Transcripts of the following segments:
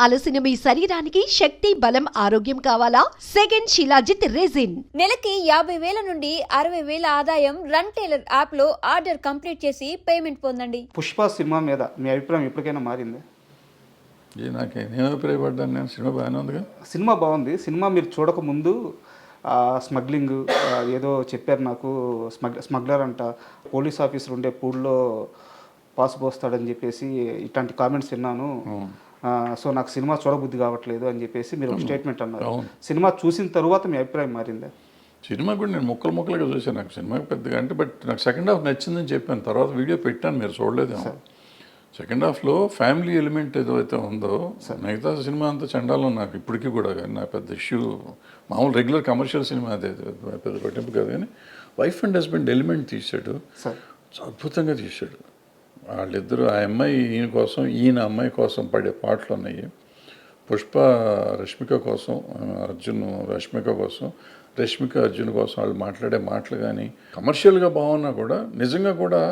అలసిన మీ శరీరానికి శక్తి, బలం, ఆరోగ్యం కావాలా? Second shilajit resin. నెలకి 50,000 నుండి 60,000 ఆదాయం రన్ టైలర్ యాప్ లో ఆర్డర్ కంప్లీట్ చేసి పేమెంట్ పొందండి. పుష్ప సినిమా మీద మీ అభిప్రాయం ఎప్పటికైనా మారింది? నేను అభిప్రాయపడ్డాను. నేను సినిమా బాగానే ఉందిగా. సినిమా బాగుంది. సినిమా మీరు చూడకముందు స్మగ్లింగ్ ఏదో చెప్పారు నాకు, స్మగ్లర్ అంట, పోలీస్ ఆఫీసర్ ఉండే పూల్లో పాసు పోస్తాడని చెప్పేసి ఇట్లాంటి కామెంట్స్ విన్నాను. సో నాకు సినిమా చూడబుద్ధి కావట్లేదు అని చెప్పేసి మీరు ఒక స్టేట్మెంట్ అన్నారు. సినిమా చూసిన తర్వాత మీ అభిప్రాయం మారిందా? సినిమా కూడా నేను ముక్కలుగా చూసాను. నాకు సినిమా పెద్దగా అంటే బట్ నాకు సెకండ్ హాఫ్ నచ్చిందని చెప్పాను. తర్వాత వీడియో పెట్టాను, మీరు చూడలేదేమో. సెకండ్ హాఫ్లో ఫ్యామిలీ ఎలిమెంట్ ఏదైతే ఉందో, మిగతా సినిమా అంతా చండాలం నాకు ఇప్పటికీ కూడా. కానీ నా పెద్ద ఇష్యూ మామూలు రెగ్యులర్ కమర్షియల్ సినిమా అదే పెద్ద పట్టింపు కాదు. కానీ వైఫ్ అండ్ హస్బెండ్ ఎలిమెంట్ తీశాడు, అద్భుతంగా తీశాడు. వాళ్ళిద్దరూ ఆ అమ్మాయి ఈయన కోసం, ఈయన అమ్మాయి కోసం పడే పాటలు ఉన్నాయి. పుష్ప రష్మిక కోసం, అర్జున్ రష్మిక కోసం, రష్మిక అర్జున్ కోసం వాళ్ళు మాట్లాడే మాటలు కానీ కమర్షియల్గా బాగున్నా కూడా నిజంగా కూడా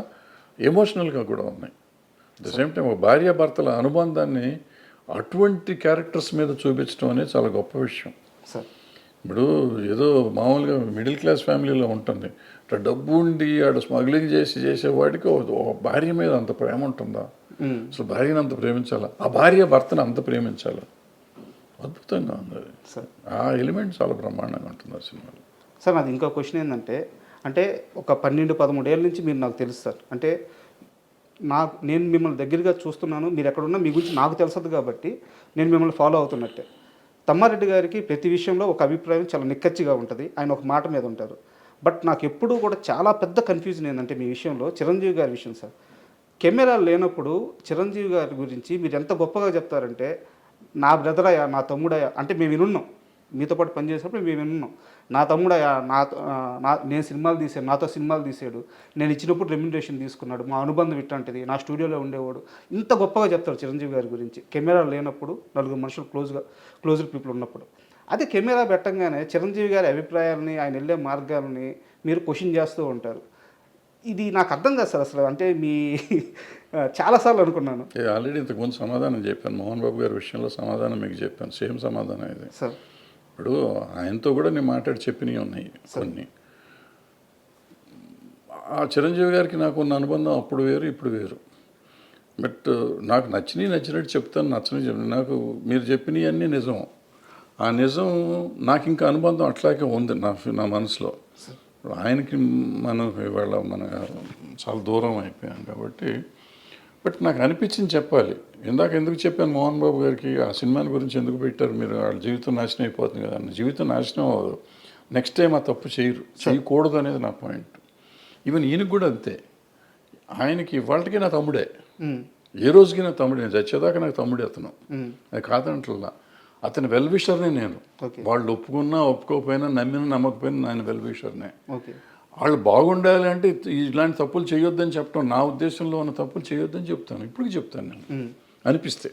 ఎమోషనల్గా కూడా ఉన్నాయి. అట్ ద సేమ్ టైం ఒక భార్యాభర్తల అనుబంధాన్ని అటువంటి క్యారెక్టర్స్ మీద చూపించడం అనేది చాలా గొప్ప విషయం. ఇప్పుడు ఏదో మామూలుగా మిడిల్ క్లాస్ ఫ్యామిలీలో ఉంటుంది, ఇట్లా డబ్బు ఉండి ఆడ స్మగ్లింగ్ చేసేవాడికి భార్య మీద అంత ప్రేమ ఉంటుందా? అసలు భార్యను అంత ప్రేమించాలా, ఆ భార్య భర్తను అంత ప్రేమించాలా? అద్భుతంగా ఉంది అది. ఆ ఎలిమెంట్ చాలా బ్రహ్మాండంగా ఉంటుంది ఆ సినిమాలో. సార్ నాది ఇంకో క్వశ్చన్ ఏంటంటే, అంటే ఒక 12-13 ఏళ్ళ నుంచి మీరు నాకు తెలుసు సార్. అంటే నేను మిమ్మల్ని దగ్గరగా చూస్తున్నాను, మీరు ఎక్కడున్నా మీ గురించి నాకు తెలుసదు కాబట్టి నేను మిమ్మల్ని ఫాలో అవుతున్నట్టే. తమ్మారెడ్డి గారికి ప్రతి విషయంలో ఒక అభిప్రాయం చాలా నిక్కచ్చిగా ఉంటుంది, ఆయన ఒక మాట మీద ఉంటారు. బట్ నాకు ఎప్పుడూ కూడా చాలా పెద్ద కన్ఫ్యూజన్ ఏంటంటే మీ విషయంలో, చిరంజీవి గారి విషయం సార్. కెమెరా లేనప్పుడు చిరంజీవి గారి గురించి మీరు ఎంత గొప్పగా చెప్తారంటే, నా బ్రదరయ్యా, నా తమ్ముడయ్యా, అంటే మేము వినున్నాం, మీతో పాటు పనిచేసినప్పుడు మేము వినున్నాం, నా తమ్ముడయ్యా, నేను సినిమాలు తీసాను, నాతో సినిమాలు తీసాడు, నేను ఇచ్చినప్పుడు రెమ్యునరేషన్ తీసుకున్నాడు, మా అనుబంధం ఇట్లాంటిది, నా స్టూడియోలో ఉండేవాడు, ఇంత గొప్పగా చెప్తారు చిరంజీవి గారి గురించి. కెమెరా లేనప్పుడు, నలుగురు మనుషులు క్లోజ్డ్ పీపుల్ ఉన్నప్పుడు. అదే కెమెరా పెట్టంగానే చిరంజీవి గారి అభిప్రాయాలని, ఆయన వెళ్ళే మార్గాలని మీరు క్వశ్చన్ చేస్తూ ఉంటారు. ఇది నాకు అర్థం కాదు సార్ అసలు. అంటే మీ చాలాసార్లు అనుకున్నాను. ఆల్రెడీ ఇంతకుముందు సమాధానం చెప్పాను, మోహన్ బాబు గారి విషయంలో సమాధానం మీకు చెప్పాను, సేమ్ సమాధానం ఇది సార్. ఇప్పుడు ఆయనతో కూడా నేను మాట్లాడి చెప్పినవి ఉన్నాయి కొన్ని. ఆ చిరంజీవి గారికి నాకు ఉన్న అనుబంధం అప్పుడు వేరు, ఇప్పుడు వేరు. బట్ నాకు నచ్చినట్టు చెప్తాను, నచ్చని నాకు మీరు చెప్పినవి అన్నీ నిజం. ఆ నిజం నాకు ఇంకా అనుబంధం అట్లాగే ఉంది నా మనసులో. ఆయనకి మనం ఇవాళ చాలా దూరం అయిపోయాం కాబట్టి. బట్ నాకు అనిపించింది చెప్పాలి. ఎందుకు చెప్పాను మోహన్ బాబు గారికి ఆ సినిమాని గురించి ఎందుకు పెట్టారు మీరు, వాళ్ళ జీవితం నాశనం అయిపోతుంది కదా. జీవితం నాశనం అవ్వదు, నెక్స్ట్ టైం ఆ తప్పు చేయకూడదు అనేది నా పాయింట్. ఈవెన్ ఈయనకి కూడా అంతే. ఆయనకి ఇవాళకి నా తమ్ముడే, ఏ రోజుకి నా తమ్ముడే, నేను చచ్చేదాకా నాకు తమ్ముడే అతను. అది కాదంటల్లా, అతని వెల్విషర్నే నేను. వాళ్ళు ఒప్పుకున్నా ఒప్పుకోకపోయినా, నమ్మినా నమ్మకపోయినా ఆయన వెల్విషర్నే. వాళ్ళు బాగుండాలి అంటే ఇలాంటి తప్పులు చేయొద్దని చెప్పడం, నా ఉద్దేశంలో ఉన్న తప్పులు చేయొద్దని చెప్తాను, ఇప్పటికి చెప్తాను నేను అనిపిస్తే.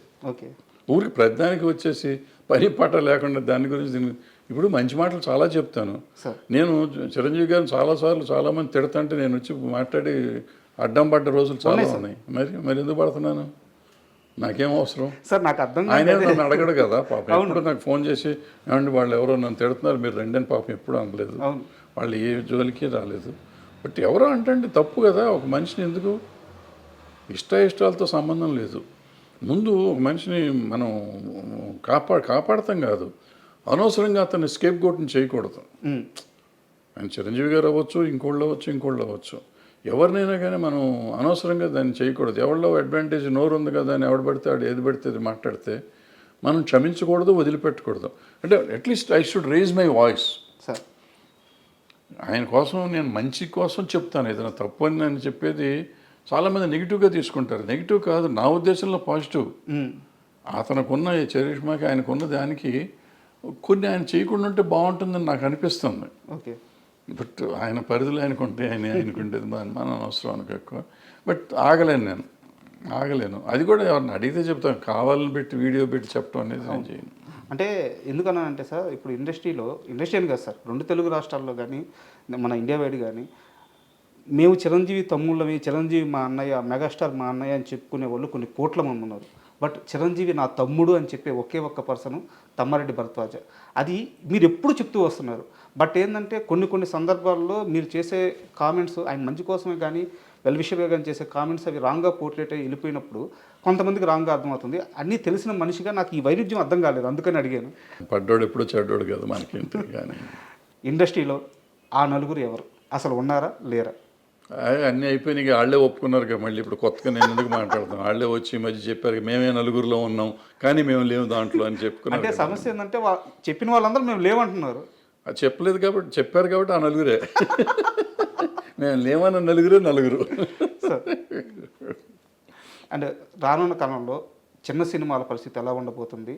ఊరికి ప్రతిదానికి వచ్చేసి పని పాట లేకుండా దాని గురించి ఇప్పుడు మంచి మాటలు చాలా చెప్తాను నేను. చిరంజీవి గారిని చాలాసార్లు చాలామంది తిడతంటే నేను వచ్చి మాట్లాడి అడ్డం పడ్డ రోజులు చాలా ఉన్నాయి. మరి ఎందుకు పడుతున్నాను? నాకేం అవసరం సార్? నాకు అర్థం ఆయన నన్ను అడగడు కదా పాపం. ఎప్పుడు నాకు ఫోన్ చేసి ఏమండి వాళ్ళు ఎవరో నన్ను తిడుతున్నారు మీరు రండి అని పాపం ఎప్పుడు అనలేదు. వాళ్ళు ఏ జోలికి రాలేదు. బట్ ఎవరో అంటే తప్పు కదా. ఒక మనిషిని ఎందుకు, ఇష్టాలతో సంబంధం లేదు. ముందు ఒక మనిషిని మనం కాపాడతాం కాదు, అనవసరంగా అతన్ని స్కేప్ గోట్ని చేయకూడదు. ఆయన చిరంజీవి గారు అవ్వచ్చు, ఇంకోళ్ళు అవ్వచ్చు, ఎవరినైనా కానీ మనం అనవసరంగా దాన్ని చేయకూడదు. ఎవరిలో అడ్వాంటేజ్ నోరు ఉంది కదా అని ఎవడు పడితే ఆడు ఏది పడితే అది మాట్లాడితే మనం క్షమించకూడదు, వదిలిపెట్టకూడదు. అంటే at least I should raise my voice. Sir ఆయన కోసం నేను మంచి కోసం చెప్తాను. ఏదైనా తప్పు అని నేను చెప్పేది చాలామంది నెగిటివ్గా తీసుకుంటారు. నెగిటివ్ కాదు, నా ఉద్దేశంలో పాజిటివ్. అతనుకున్న చరిష్మాకి ఆయనకున్న దానికి కొన్ని ఆయన చేయకుండా ఉంటే బాగుంటుందని నాకు అనిపిస్తుంది. బట్ ఆయన పరిధిలో ఆయనకుంటే ఆయనకుంటేది మనం అవసరం అనుకో ఎక్కువ. బట్ ఆగలేను. అది కూడా ఎవరిని అడిగితే చెప్తాను, కావాలని పెట్టి వీడియో పెట్టి చెప్పడం అనేది నేను చేయను. అంటే ఎందుకన్నా అంటే సార్, ఇప్పుడు ఇండస్ట్రీ అని కాదు సార్, 2 తెలుగు రాష్ట్రాల్లో కానీ మన ఇండియా వైడ్ కానీ మేము చిరంజీవి తమ్ముళ్ళవి, చిరంజీవి మా అన్నయ్య, మెగాస్టార్ మా అన్నయ్య అని చెప్పుకునే వాళ్ళు కొన్ని కోట్ల మంది ఉన్నారు. బట్ చిరంజీవి నా తమ్ముడు అని చెప్పే ఒకే ఒక్క పర్సన్ తమ్మారెడ్డి భరద్వాజ. అది మీరు ఎప్పుడు చెప్తూ వస్తున్నారు. బట్ ఏంటంటే కొన్ని సందర్భాల్లో మీరు చేసే కామెంట్స్ ఆయన మంచి కోసమే కానీ వెల్ విషర్గా కానీ చేసే కామెంట్స్ అవి రాంగ్గా పోర్ట్రేట్ అయ్యి వెళ్ళిపోయినప్పుడు కొంతమందికి రాంగ్గా అర్థమవుతుంది. అన్నీ తెలిసిన మనిషిగా నాకు ఈ వైరుధ్యం అర్థం కాలేదు, అందుకని అడిగాను. పడ్డాడు ఎప్పుడో చెడ్డోడు కదా మనకేంటి కానీ ఇండస్ట్రీలో ఆ నలుగురు ఎవరు, అసలు ఉన్నారా లేరా? అన్నీ అయిపోయినాయి, వాళ్ళే ఒప్పుకున్నారు కదా. మళ్ళీ ఇప్పుడు కొత్తగా నేను ఎందుకు మాట్లాడతాను, వాళ్ళే వచ్చి ఈ మధ్య చెప్పారు మేమే నలుగురిలో ఉన్నాం కానీ మేము లేవు దాంట్లో అని చెప్పుకున్నారు. అంటే సమస్య ఏంటంటే చెప్పిన వాళ్ళందరూ మేము లేవంటున్నారు. అది చెప్పలేదు కాబట్టి, చెప్పారు కాబట్టి ఆ నలుగురే మేము లేవన్న నలుగురు. అండ్ రానున్న కాలంలో చిన్న సినిమాల పరిస్థితి ఎలా ఉండబోతుంది?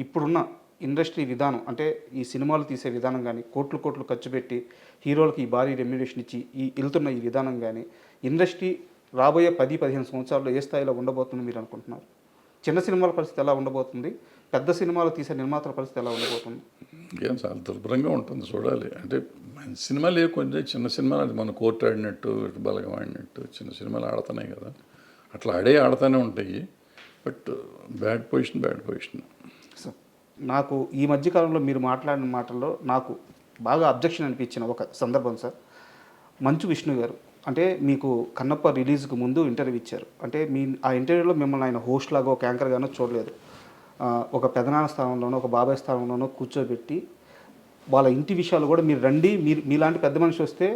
ఇప్పుడున్న ఇండస్ట్రీ విధానం అంటే ఈ సినిమాలు తీసే విధానం కానీ కోట్లు ఖర్చు పెట్టి హీరోలకి ఈ భారీ రెమ్యునరేషన్ ఇచ్చి వెళ్తున్న ఈ విధానం కానీ ఇండస్ట్రీ రాబోయే 10-15 సంవత్సరాల్లో ఏ స్థాయిలో ఉండబోతుంది మీరు అనుకుంటున్నారు? చిన్న సినిమాల పరిస్థితి ఎలా ఉండబోతుంది? పెద్ద సినిమాలు తీసే నిర్మాతల పరిస్థితి ఎలా ఉండబోతుంది? ఏం చాలా దుర్భరంగా ఉంటుంది, చూడాలి. అంటే మంచి సినిమాలు కొంచెం చిన్న సినిమాలు అది మన కోర్టు ఆడినట్టు ఇటు బలగం ఆడినట్టు చిన్న సినిమాలు ఆడుతున్నాయి కదా, అట్లా ఆడుతూనే ఉంటాయి. But bad position. సార్, నాకు ఈ మధ్యకాలంలో మీరు మాట్లాడిన మాటల్లో నాకు బాగా అబ్జెక్షన్ అనిపించిన ఒక సందర్భం సార్. మంచు విష్ణు గారు అంటే మీకు కన్నప్ప రిలీజ్కి ముందు ఇంటర్వ్యూ ఇచ్చారు. అంటే ఆ ఇంటర్వ్యూలో మిమ్మల్ని ఆయన హోస్ట్ లాగా ఒక యాంకర్ గానో చూడలేదు. ఒక పెదనాన్న స్థానంలోనో ఒక బాబాయ్ స్థానంలోనో కూర్చోబెట్టి వాళ్ళ ఇంటి విషయాలు కూడా మీరు రండి, మీలాంటి పెద్ద మనిషి వస్తే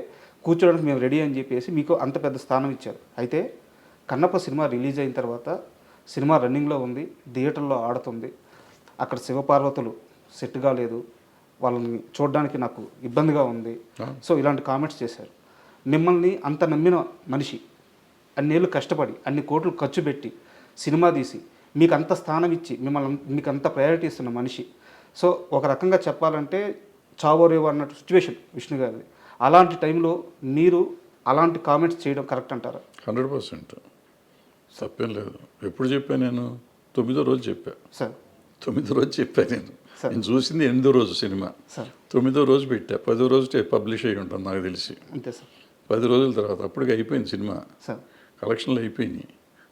కూర్చోడానికి మేము రెడీ అని చెప్పేసి మీకు అంత పెద్ద స్థానం ఇచ్చారు. అయితే కన్నప్ప సినిమా రిలీజ్ అయిన తర్వాత సినిమా రన్నింగ్లో ఉంది, థియేటర్లో ఆడుతుంది, అక్కడ శివపార్వతులు సెట్ కాలేదు, వాళ్ళని చూడడానికి నాకు ఇబ్బందిగా ఉంది, సో ఇలాంటి కామెంట్స్ చేశారు. మిమ్మల్ని అంత నమ్మిన మనిషి అన్నేళ్ళు కష్టపడి అన్ని కోట్లు ఖర్చు పెట్టి సినిమా తీసి మీకు అంత స్థానం ఇచ్చి మీకు అంత ప్రయారిటీ ఇస్తున్న మనిషి, సో ఒక రకంగా చెప్పాలంటే చావోరేవో అన్నట్టు సిచ్యువేషన్ విష్ణు గారిది. అలాంటి టైంలో మీరు అలాంటి కామెంట్స్ చేయడం కరెక్ట్ అంటారా? 100% తప్పేం లేదు. ఎప్పుడు చెప్పాను నేను? 9వ రోజు చెప్పా సార్. 9వ రోజు చెప్పాను నేను చూసింది 8వ రోజు సినిమా సార్. 9వ రోజు పెట్టా, 10వ రోజు పబ్లిష్ అయ్యి ఉంటాను నాకు తెలిసి. అంతే సార్. 10 రోజుల తర్వాత అప్పటికి అయిపోయింది సినిమా, కలెక్షన్లు అయిపోయినాయి.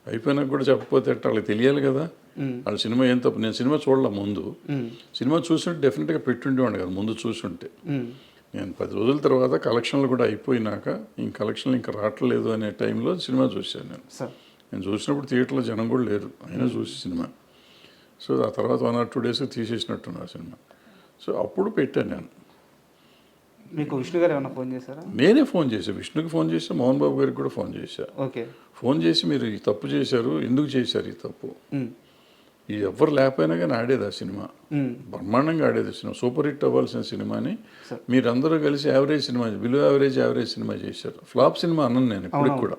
అయిపోయినాక కూడా చెప్పకపోతే అట్లా వాళ్ళకి తెలియాలి కదా వాళ్ళ సినిమా ఏం తప్పు. నేను సినిమా చూడలే ముందు, సినిమా చూస్తుంటే డెఫినెట్గా పెట్టుండేవాడు కదా ముందు చూస్తుంటే. నేను 10 రోజుల తర్వాత కలెక్షన్లు కూడా అయిపోయినాక కలెక్షన్లు ఇంకా రావట్లేదు అనే టైంలో సినిమా చూశాను నేను చూసినప్పుడు థియేటర్లో జనం కూడా లేరు, అయినా చూసి సినిమా. సో ఆ తర్వాత 1 or 2 days తీసేసినట్టున్నారు సినిమా. సో అప్పుడు పెట్టాను నేను. మీకు విష్ణు గారు ఏమైనా ఫోన్ చేశారా? నేనే ఫోన్ చేశాను, విష్ణుకి ఫోన్ చేశా, మోహన్ బాబు గారికి కూడా ఫోన్ చేశా. ఓకే. ఫోన్ చేసి మీరు ఈ తప్పు చేశారు, ఎందుకు చేశారు ఈ తప్పు, ఈ ఎవ్వరు లేకపోయినా కానీ ఆడేది ఆ సినిమా, బ్రహ్మాండంగా ఆడేది సినిమా, సూపర్ హిట్ అవ్వాల్సిన సినిమాని మీరందరూ కలిసి average cinema, below average cinema చేశారు. ఫ్లాప్ సినిమా అన్నాను నేను ఇప్పటికి కూడా.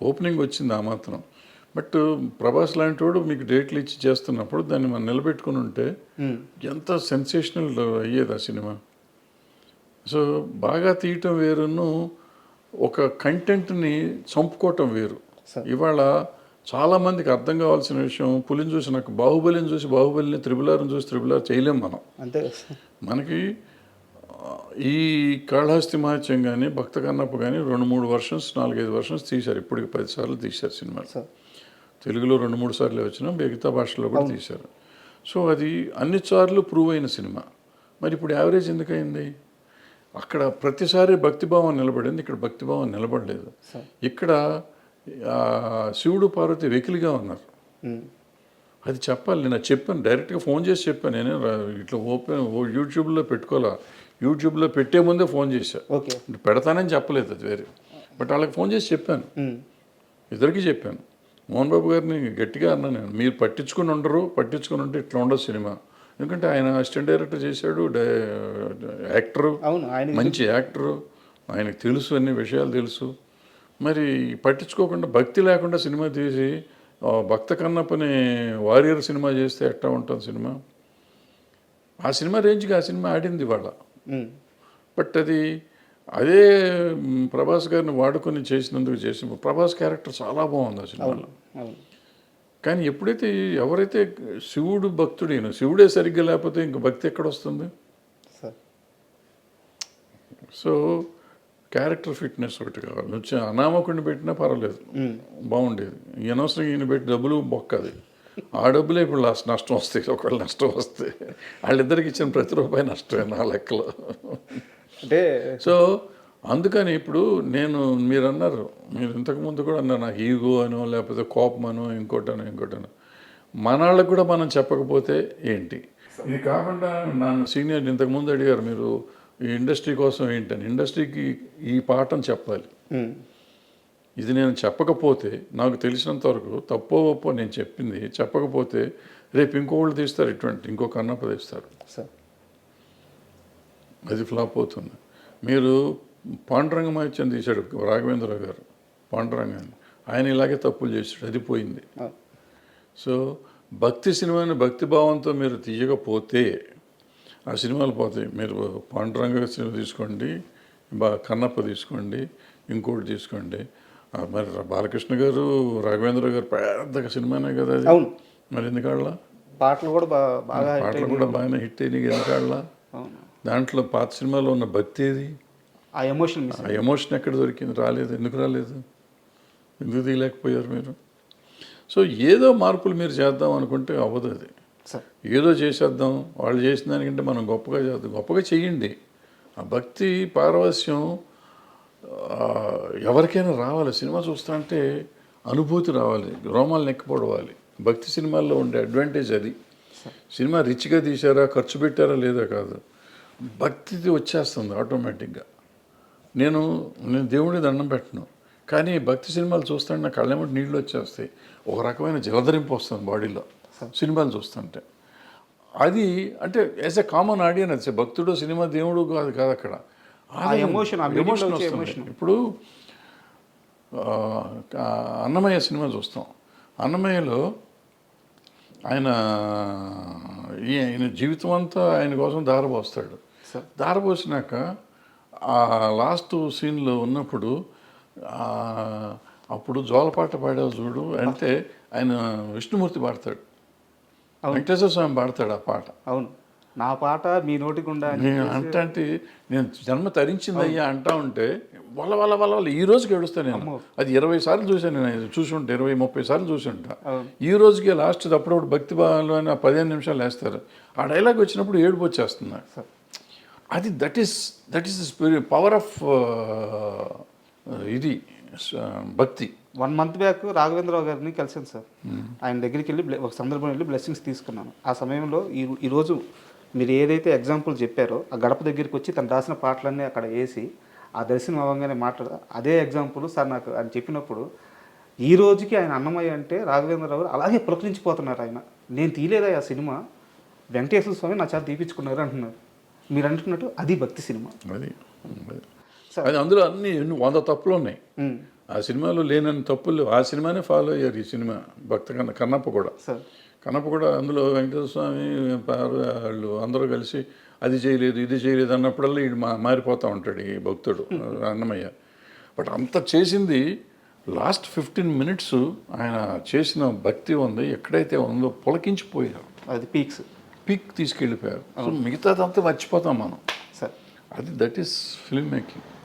ఓపెనింగ్ వచ్చింది ఆ మాత్రం. బట్ ప్రభాస్ లాంటి వాడు మీకు డేట్లు ఇచ్చి చేస్తున్నప్పుడు దాన్ని మనం నిలబెట్టుకుని ఉంటే ఎంత సెన్సేషనల్ అయ్యేది ఆ సినిమా. సో బాగా తీయటం వేరును ఒక కంటెంట్ని చంపుకోవటం వేరు. ఇవాళ చాలామందికి అర్థం కావాల్సిన విషయం, పులిని చూసి నాకు బాహుబలిని చూసి బాహుబలిని, త్రిబులార్ని చూసి త్రిబులార్ చేయలేం మనం. అంతే. మనకి ఈ కాళహస్తి మహత్యం కానీ భక్త కన్నప్ప కానీ 2-3 వర్షన్స్ 4-5 వర్షన్స్ తీశారు. ఇప్పటికి 10 సార్లు తీశారు సినిమాలు. తెలుగులో 2-3 సార్లు వచ్చినా మిగతా భాషలో కూడా తీశారు. సో అది అన్ని సార్లు ప్రూవ్ అయిన సినిమా. మరి ఇప్పుడు యావరేజ్ ఎందుకయింది? అక్కడ ప్రతిసారి భక్తిభావం నిలబడింది, ఇక్కడ భక్తిభావం నిలబడలేదు. ఇక్కడ శివుడు పార్వతి వెకిలిగా ఉన్నారు. అది చెప్పాలి. నేను చెప్పాను, డైరెక్ట్గా ఫోన్ చేసి చెప్పాను. నేనే ఇట్లా యూట్యూబ్లో పెట్టుకోవాలా, యూట్యూబ్లో పెట్టే ముందే ఫోన్ చేశా. పెడతానని చెప్పలేదు, అది వేరే. బట్ వాళ్ళకి ఫోన్ చేసి చెప్పాను, ఇద్దరికి చెప్పాను. మోహన్ బాబు గారిని గట్టిగా అన్నా నేను, మీరు పట్టించుకుని ఉంటే ఇట్లా ఉండదు సినిమా. ఎందుకంటే ఆయన అసిస్టెంట్ డైరెక్టర్ చేశాడు, యాక్టరు, మంచి యాక్టరు, ఆయనకు తెలుసు, అన్ని విషయాలు తెలుసు. మరి పట్టించుకోకుండా భక్తి లేకుండా సినిమా తీసి భక్త కన్నప్పని వారియర్ సినిమా చేస్తే ఎట్లా ఉంటుంది సినిమా? ఆ సినిమా రేంజ్కి ఆ సినిమా ఆడింది ఇవాళ. బట్ అదే ప్రభాస్ గారిని వాడుకొని చేసినందుకు ప్రభాస్ క్యారెక్టర్ చాలా బాగుంది ఆ సినిమాలో. కానీ ఎప్పుడైతే ఎవరైతే శివుడు భక్తుడైన, శివుడే సరిగ్గా లేకపోతే ఇంక భక్తి ఎక్కడ వస్తుంది? సో క్యారెక్టర్ ఫిట్నెస్ ఒకటి కావాలి. వచ్చి అనామకుడిని పెట్టినా పర్వాలేదు, బాగుండేది. అనవసరంగా ఈయన పెట్టి డబ్బులు బొక్కది. ఆ డబ్బులే ఇప్పుడు నష్టం వస్తాయి. ఒకవేళ నష్టం వస్తే వాళ్ళిద్దరికి ఇచ్చిన ప్రతి రూపాయి నష్టమే నా లెక్కలో. అంటే సో అందుకని ఇప్పుడు మీరు అన్నారు, మీరు ఇంతకుముందు కూడా అన్నారు నాకు ఈగో అనో లేకపోతే కోపం అనో ఇంకోటనో మన వాళ్ళకు కూడా మనం చెప్పకపోతే ఏంటి. ఇది కాకుండా నన్ను సీనియర్ ఇంతకుముందు అడిగారు మీరు ఈ ఇండస్ట్రీ కోసం ఏంటని. ఇండస్ట్రీకి ఈ పాఠం చెప్పాలి. ఇది నేను చెప్పకపోతే నాకు తెలిసినంత వరకు తప్పో ఒప్పో నేను చెప్పింది చెప్పకపోతే రేపు ఇంకోళ్ళు తీస్తారు, ఇంకో కన్నప్ప తీస్తారు, సార్ అది ఫ్లాప్ అవుతుంది. మీరు పాండురంగమాత్యం తీశాడు రాఘవేంద్రరావు గారు, పాండురంగాన్ని, ఆయన ఇలాగే తప్పులు చేశాడు, అది పోయింది. సో భక్తి సినిమాని భక్తి భావంతో మీరు తీయకపోతే ఆ సినిమాలు పోతాయి. మీరు పాండురంగ సినిమా తీసుకోండి, కన్నప్ప తీసుకోండి, ఇంకోటి తీసుకోండి. మరి బాలకృష్ణ గారు రాఘవేంద్ర గారు పెద్ద సినిమానే కదా అది. అవును. మరి ఎందుకాళ్ళ పాటలు కూడా బాగా పాటలు కూడా బాగానే హిట్ అయినాయి ఎందుకాళ్ళ. దాంట్లో పాత సినిమాలో ఉన్న భక్తి ఏది, ఆ ఎమోషన్ ఆ ఎమోషన్ ఎక్కడ దొరికింది, రాలేదు, ఎందుకు రాలేదు, ఎందుకు తీయలేకపోయారు మీరు. సో ఏదో మార్పులు మీరు చేద్దాం అనుకుంటే అవ్వదు అది. ఏదో చేసేద్దాం, వాళ్ళు చేసిన దానికంటే మనం గొప్పగా చేద్దాం, గొప్పగా చెయ్యండి. ఆ భక్తి పారవస్యం ఎవరికైనా రావాలి. సినిమా చూస్తా అంటే అనుభూతి రావాలి, రోమాలు నెక్కిపోవాలి. భక్తి సినిమాల్లో ఉండే అడ్వాంటేజ్ అది. సినిమా రిచ్గా తీశారా, ఖర్చు పెట్టారా లేదా కాదు, భక్తి వచ్చేస్తుంది ఆటోమేటిక్గా. నేను దేవుడి దండం పెట్టను, కానీ భక్తి సినిమాలు చూస్తుంటే నా కళ్ళెమ్మటి నీళ్ళు వచ్చేస్తాయి, ఒక రకమైన జలధరింపు వస్తుంది బాడీలో సినిమాలు చూస్తుంటే. అది అంటే యాజ్ ఎ కామన్ ఆడియన్స్, భక్తుడు సినిమా దేవుడు కాదు అక్కడ ఎమోషన్ వస్తుంది. ఇప్పుడు అన్నమయ్య సినిమా చూస్తాం, అన్నమయ్యలో ఆయన జీవితం అంతా ఆయన కోసం దారపోస్తాడు. దారపోసినాక ఆ లాస్ట్ సీన్లో ఉన్నప్పుడు అప్పుడు జోలపాట పాడావు చూడు అంటే ఆయన విష్ణుమూర్తి పాడతాడు, వెంకటేశ్వర స్వామి పాడతాడు ఆ పాట. అవును, నా పాట మీ నోటి గుండా అంటే నేను జన్మ తరించిందయ్యా అంటా ఉంటే వల్ల ఈ రోజుకి ఏడుస్తాను నేను. అది 20 సార్లు చూశాను నేను, చూసి ఉంటా 20-30 సార్లు చూసి ఉంటా. ఈ రోజుకి లాస్ట్ అప్పుడప్పుడు భక్తి భావంలో అని 15 నిమిషాలు వేస్తారు, ఆ డైలాగ్ వచ్చినప్పుడు ఏడుపు వచ్చేస్తుంది. అది దట్ ఈస్ పవర్ ఆఫ్ ఇది భక్తి. 1 మంత్ బ్యాక్ రాఘవేంద్రరావు గారిని కలిసాను సార్. ఆయన దగ్గరికి వెళ్ళి ఒక సందర్భం వెళ్ళి బ్లెస్సింగ్స్ తీసుకున్నాను. ఆ సమయంలో ఈరోజు మీరు ఏదైతే ఎగ్జాంపుల్ చెప్పారో ఆ గడప దగ్గరికి వచ్చి తను రాసిన పాటలన్నీ అక్కడ వేసి ఆ దర్శనం అవ్వగానే అదే ఎగ్జాంపుల్ సార్ నాకు ఆయన చెప్పినప్పుడు ఈ రోజుకి ఆయన అన్నమయ్య అంటే రాఘవేంద్రరావు గారు అలాగే పులకరించిపోతున్నారు. ఆయన నేను తీయలేదా ఆ సినిమా, వెంకటేశ్వర స్వామి నా చేత తీపించుకున్నారు అంటున్నారు. మీరు అంటున్నట్టు అది భక్తి సినిమా. అది అందులో అన్ని 100 తప్పులు ఉన్నాయి. ఆ సినిమాలో లేనన్ని తప్పులు ఆ సినిమానే ఫాలో అయ్యారు. ఈ సినిమా కన్నప్ప కూడా అందులో వెంకటేశ్వర స్వామి వాళ్ళు అందరూ కలిసి అది చేయలేదు ఇది చేయలేదు అన్నప్పుడల్లా వీడు మారిపోతూ ఉంటాడు ఈ భక్తుడు అన్నమయ్య. బట్ అంత చేసింది లాస్ట్ 15 minutes ఆయన చేసిన భక్తి ఉంది ఎక్కడైతే ఉందో పులకించిపోయారు. అది పీక్ తీసుకెళ్ళిపోయారు. సో మిగతాదంతా మర్చిపోతాం మనం. అది దట్ ఈస్ ఫిల్మ్ మేకింగ్.